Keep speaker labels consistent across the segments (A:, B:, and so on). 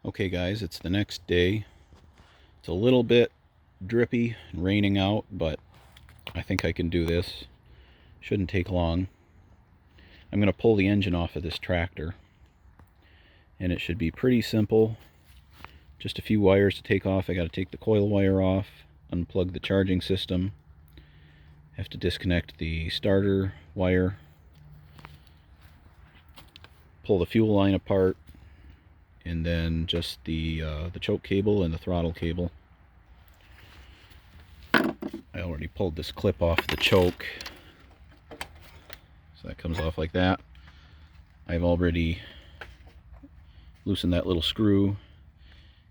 A: Okay guys, it's the next day. It's a little bit drippy and raining out, but I think I can do this. Shouldn't take long. I'm going to pull the engine off of this tractor, and it should be pretty simple. Just a few wires to take off. I got to take the coil wire off, unplug the charging system, have to disconnect the starter wire, pull the fuel line apart, and then just the choke cable and the throttle cable. I already pulled this clip off the choke, so that comes off like that. I've already loosened that little screw,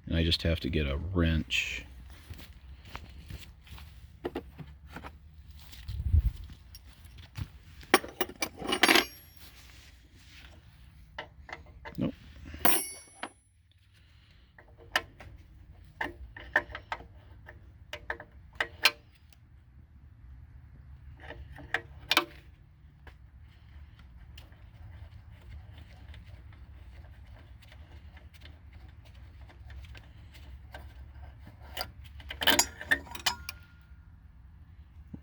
A: and I just have to get a wrench. Nope.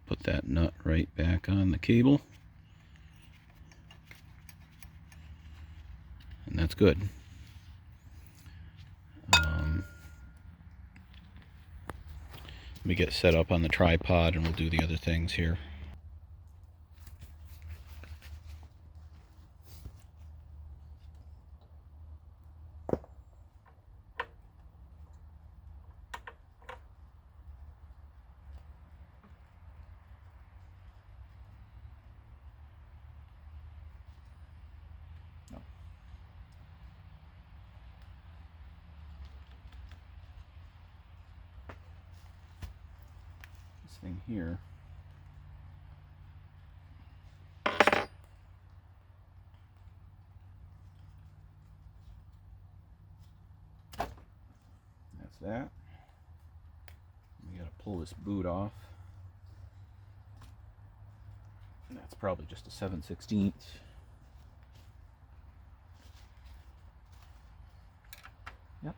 A: Put that nut right back on the cable, and that's good. Let me get set up on the tripod and we'll do the other things here. This thing here, that's that. We got to pull this boot off. And that's probably just a 7/16. Yep.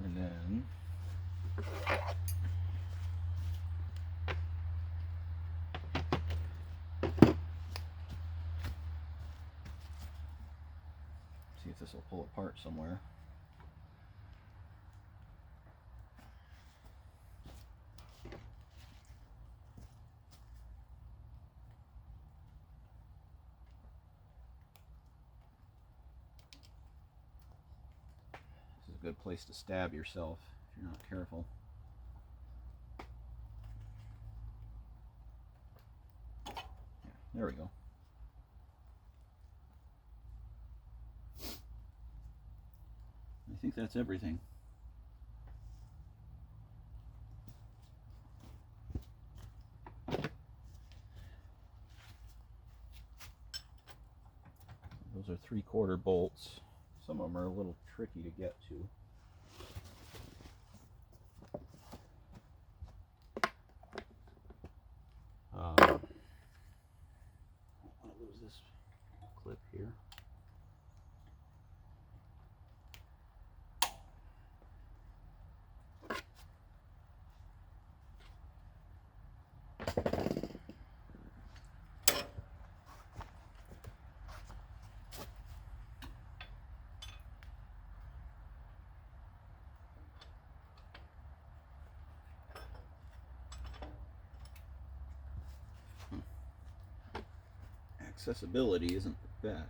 A: And then see if this will pull apart somewhere. This is a good place to stab yourself if you're not careful. Yeah, there we go. I think that's everything. Those are 3/4 bolts. Some of them are a little tricky to get to. I don't want to lose this clip here. Accessibility isn't the best.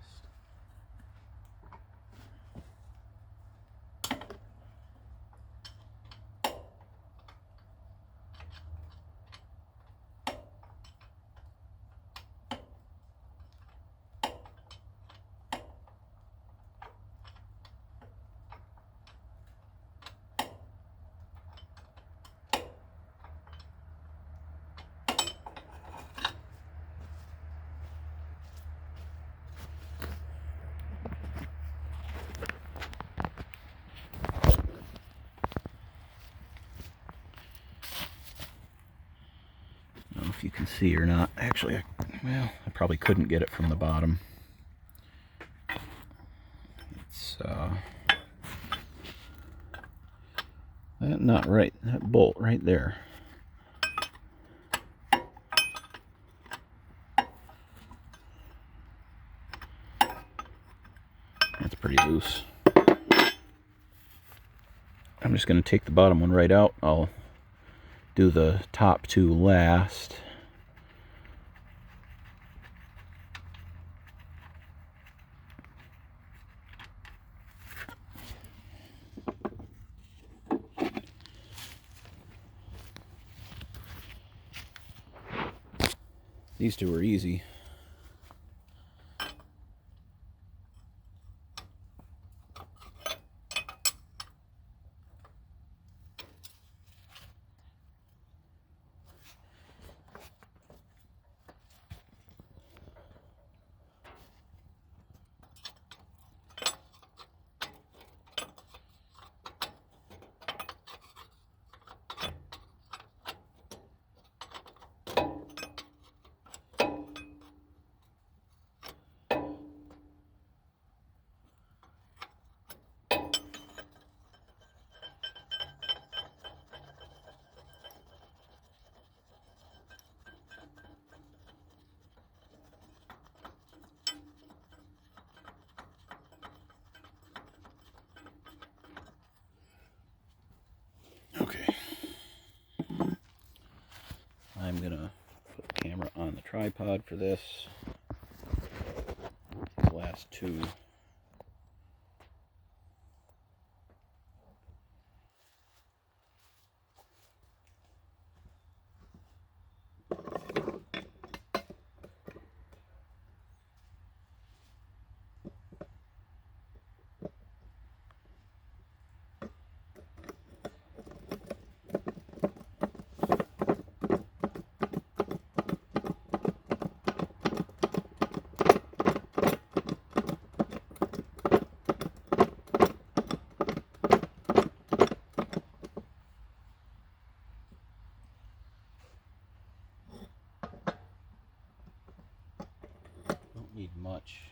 A: if you can see or not. Actually, I probably couldn't get it from the bottom. It's not right. That bolt right there. That's pretty loose. I'm just going to take the bottom one right out. I'll do the top two last. These two are easy. Okay. I'm gonna put the camera on the tripod for this. These last two. Don't need much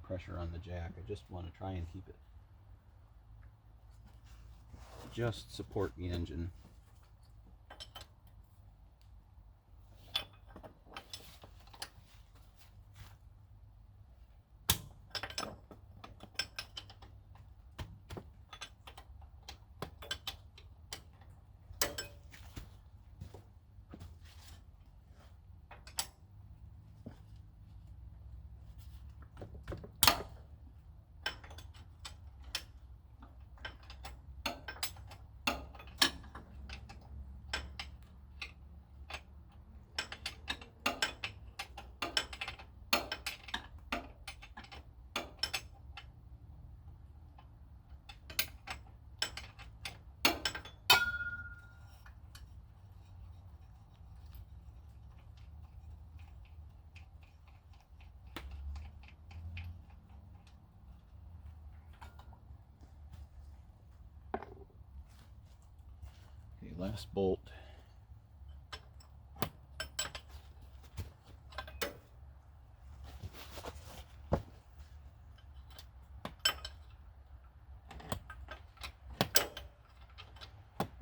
A: pressure on the jack. I just want to try and keep it just support the engine. Okay, last bolt.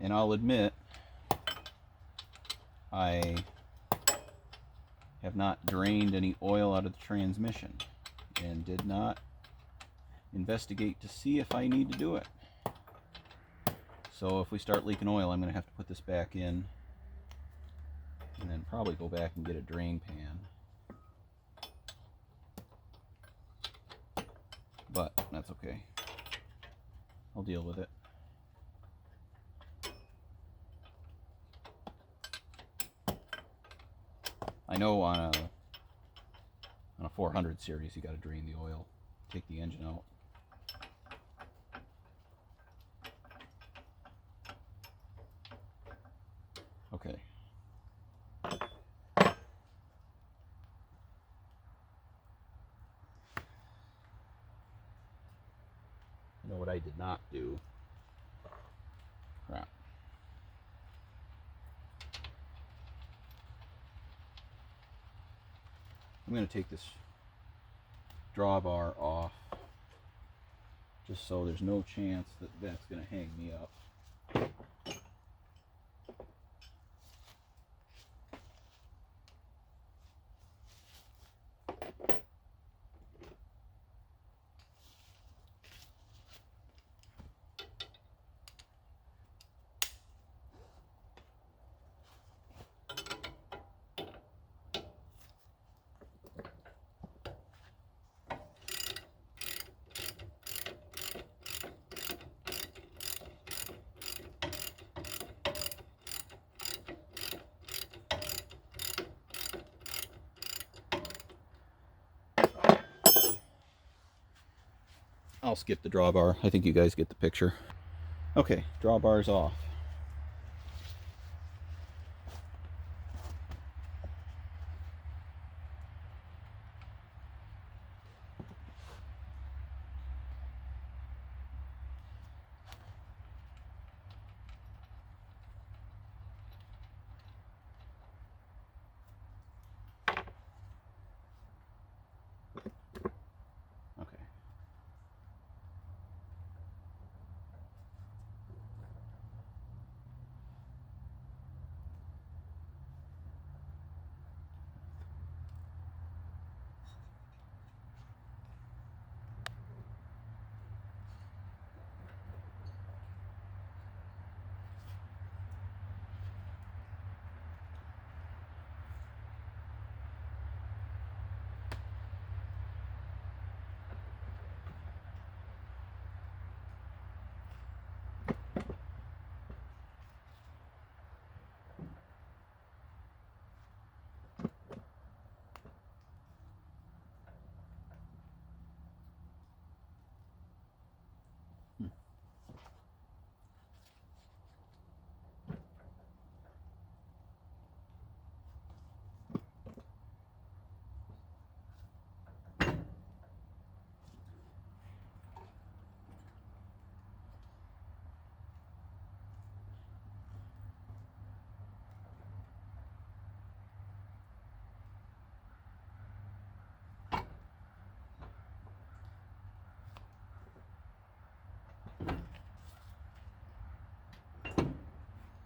A: And I'll admit, I have not drained any oil out of the transmission and did not investigate to see if I need to do it. So if we start leaking oil, I'm going to have to put this back in and then probably go back and get a drain pan. But that's okay. I'll deal with it. I know on a 400 series you got to drain the oil, take the engine out. Okay. You know what I did not do? Crap. I'm going to take this drawbar off just so there's no chance that that's going to hang me up. I'll skip the drawbar. I think you guys get the picture. Okay, drawbar's off. Okay.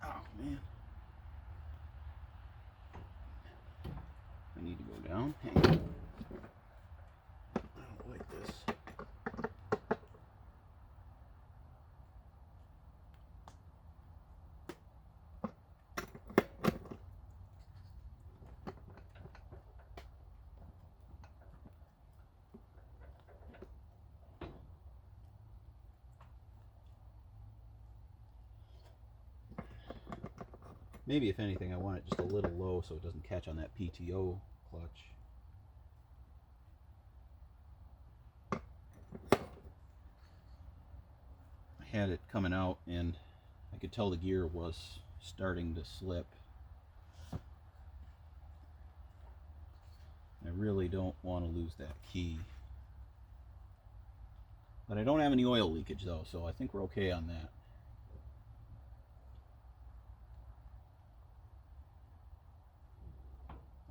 A: Oh man. I need to go down. Hang on. I don't like this. Maybe if anything I want it just a little low so it doesn't catch on that PTO clutch. I had it coming out and I could tell the gear was starting to slip. I really don't want to lose that key. But I don't have any oil leakage though, so I think we're okay on that.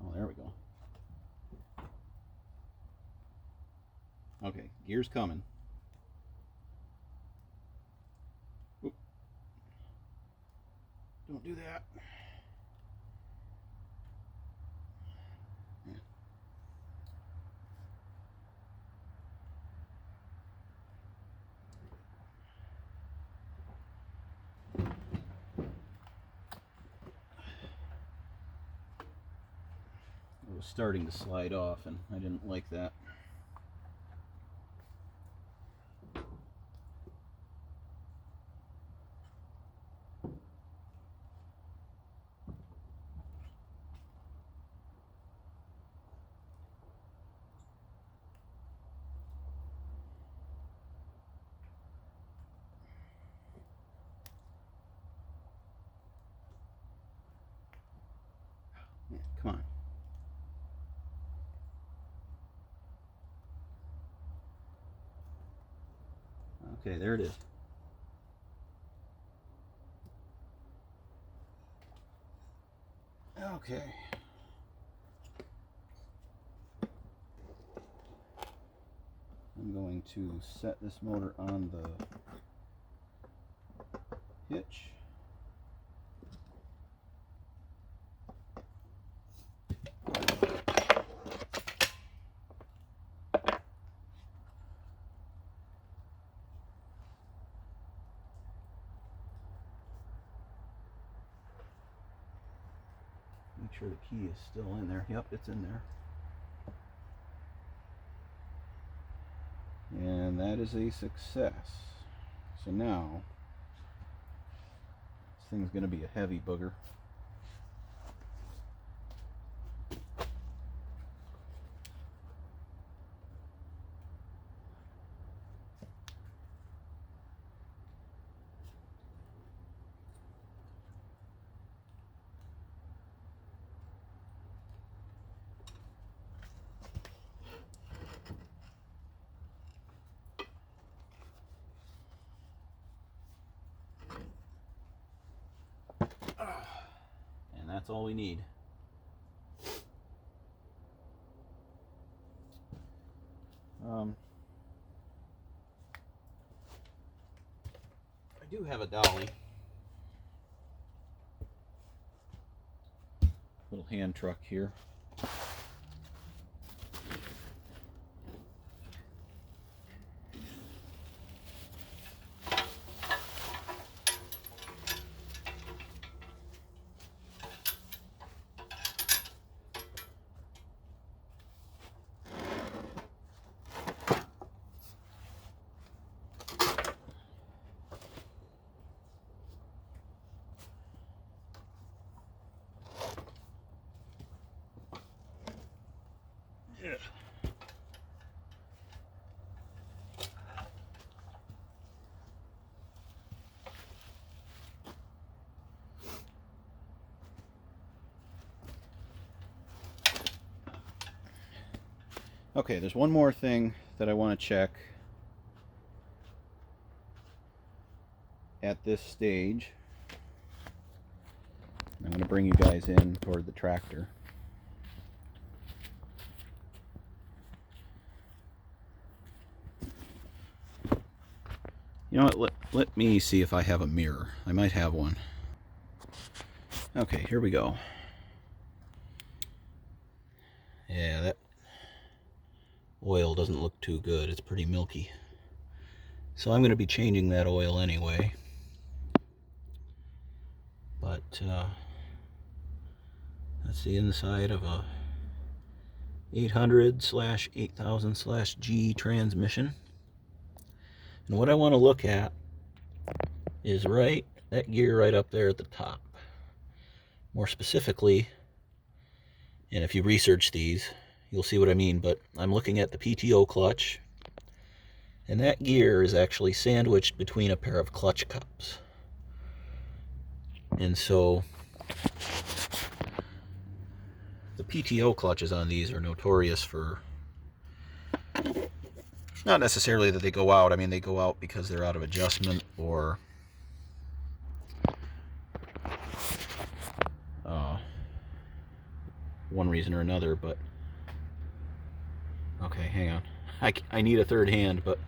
A: Oh, there we go. Okay, gear's coming. Oop. Don't do that. Yeah. It was starting to slide off and I didn't like that. Yeah, come on. Okay, there it is. Okay. going to set this motor on the hitch. Make sure the key is still in there. Yep, it's in there. And that is a success. So now, this thing's going to be a heavy booger. And that's all we need. I do have a dolly. Little hand truck here. Yeah. Okay, there's one more thing that I want to check at this stage. I'm going to bring you guys in toward the tractor. You know what, let me see if I have a mirror. I might have one. Okay, here we go. Yeah, that oil doesn't look too good. It's pretty milky. So I'm going to be changing that oil anyway. But that's the inside of a 800/8000/G transmission. And what I want to look at is that gear right up there at the top. More specifically, and if you research these, you'll see what I mean, but I'm looking at the PTO clutch, and that gear is actually sandwiched between a pair of clutch cups. And so the PTO clutches on these are notorious for, not necessarily that they go out, I mean they go out because they're out of adjustment or one reason or another, but okay, hang on. I need a third hand, but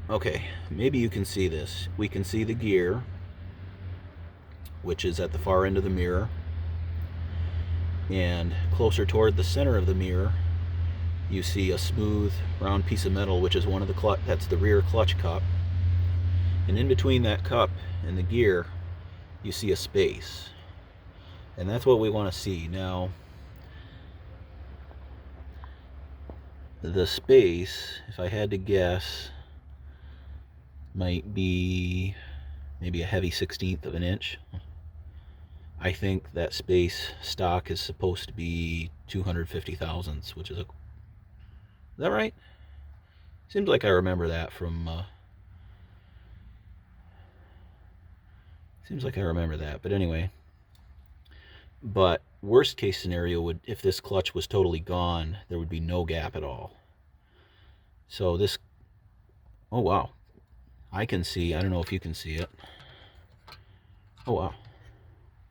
A: okay, maybe you can see this. We can see the gear, which is at the far end of the mirror, and closer toward the center of the mirror you see a smooth round piece of metal, which is one of the that's the rear clutch cup, and in between that cup and the gear you see a space, and that's what we want to see. Now the space, if I had to guess, might be maybe a heavy 1/16 of an inch. I think that space stock is supposed to be 250 thousandths, which is is that right? Seems like I remember that from seems like I remember that, but anyway. But worst case scenario would, if this clutch was totally gone, there would be no gap at all. So this, oh wow, I can see, I don't know if you can see it. Oh wow.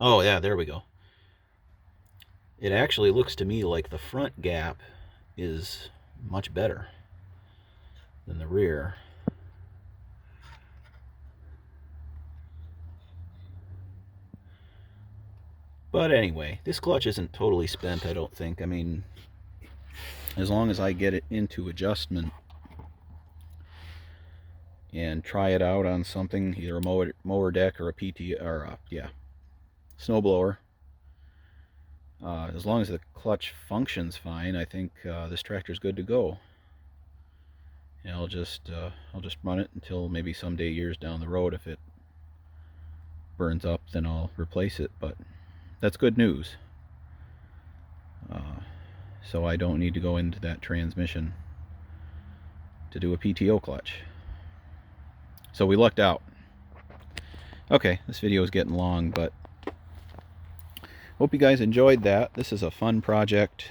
A: Oh yeah, there we go. It actually looks to me like the front gap is much better than the rear. But anyway, this clutch isn't totally spent, I don't think. I mean, as long as I get it into adjustment and try it out on something, either a mower deck or a PT or snowblower, as long as the clutch functions fine, I think this tractor's good to go. And I'll just run it until maybe someday, years down the road, if it burns up, then I'll replace it. But that's good news. So I don't need to go into that transmission to do a PTO clutch. So we lucked out. Okay, this video is getting long, but hope you guys enjoyed that. This is a fun project.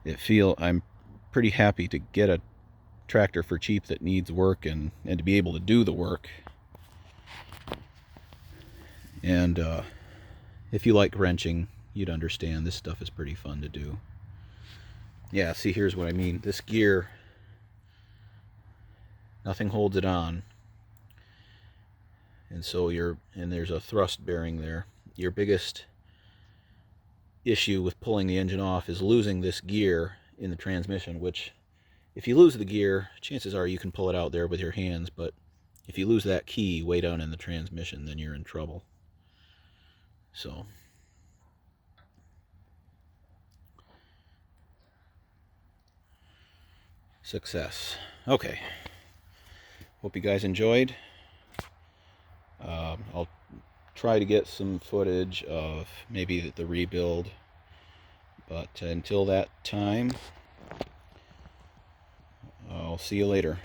A: I'm pretty happy to get a tractor for cheap that needs work and to be able to do the work. And if you like wrenching, you'd understand this stuff is pretty fun to do. Yeah, see, here's what I mean. This gear, nothing holds it on. And so there's a thrust bearing there. Your biggest issue with pulling the engine off is losing this gear in the transmission, which if you lose the gear, chances are you can pull it out there with your hands, but if you lose that key way down in the transmission, then you're in trouble. So success. Okay, hope you guys enjoyed. I'll try to get some footage of maybe the rebuild, but until that time, I'll see you later.